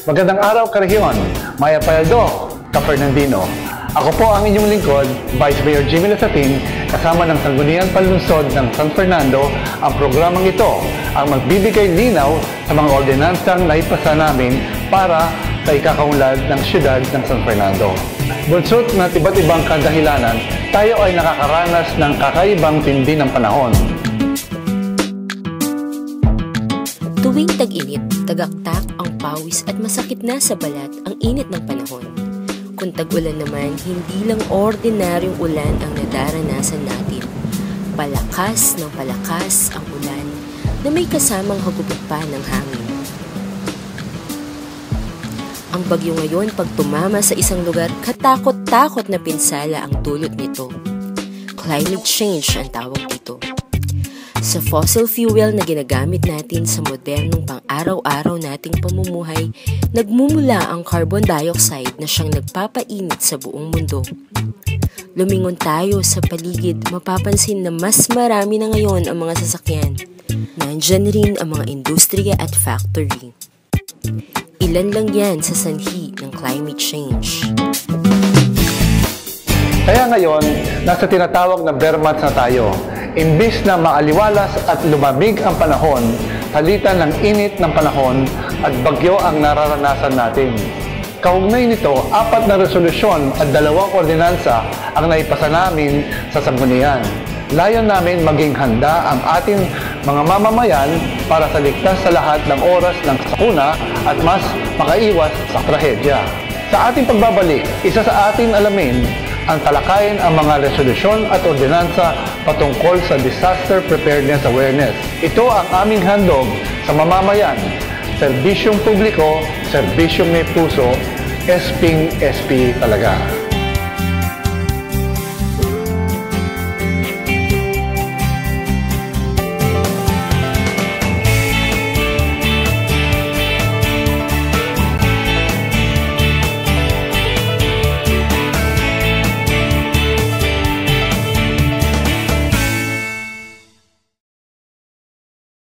Magandang araw, Karehiyon. Maya Paldo, Ka-Fernandino. Ako po ang inyong lingkod, Vice Mayor Jimmy Lasatin, kasama ng Sangguniang Panlungsod ng San Fernando. Ang programang ito ang magbibigay linaw sa mga ordinansang naipasa namin para sa ikakaunlad ng siyudad ng San Fernando. Bunsod na iba't ibang kadahilanan, tayo ay nakakaranas ng kakaibang tindi ng panahon. Tuwing tag-init, tagaktak ang pawis at masakit na sa balat ang init ng panahon. Kung tag-ulan naman, hindi lang ordinaryong ulan ang nadaranasan natin. Palakas ng palakas ang ulan na may kasamang hagupit pa ng hangin. Ang bagyo ngayon pag tumama sa isang lugar, katakot-takot na pinsala ang dulot nito. Climate change ang tawag dito. Sa fossil fuel na ginagamit natin sa modernong pang-araw-araw nating pamumuhay, nagmumula ang carbon dioxide na siyang nagpapainit sa buong mundo. Lumingon tayo sa paligid, mapapansin na mas marami na ngayon ang mga sasakyan. Nandyan rin ang mga industriya at factory. Ilan lang yan sa sanhi ng climate change. Kaya ngayon, nasa tinatawag na bear months na tayo. Imbis na maaliwalas at lumamig ang panahon, palitan ng init ng panahon at bagyo ang nararanasan natin. Kaugnay nito, 4 na resolusyon at 2 ordinansa ang naipasa namin sa sanggunian. Layon namin maging handa ang ating mga mamamayan para sa ligtas sa lahat ng oras ng sakuna at mas makaiwas sa trahedya. Sa ating pagbabalik, isa sa ating alamin ang talakayin ang mga resolusyon at ordinansa patungkol sa Disaster Preparedness Awareness. Ito ang aming handog sa mamamayan. Serbisyong publiko, serbisyong may puso, SP talaga.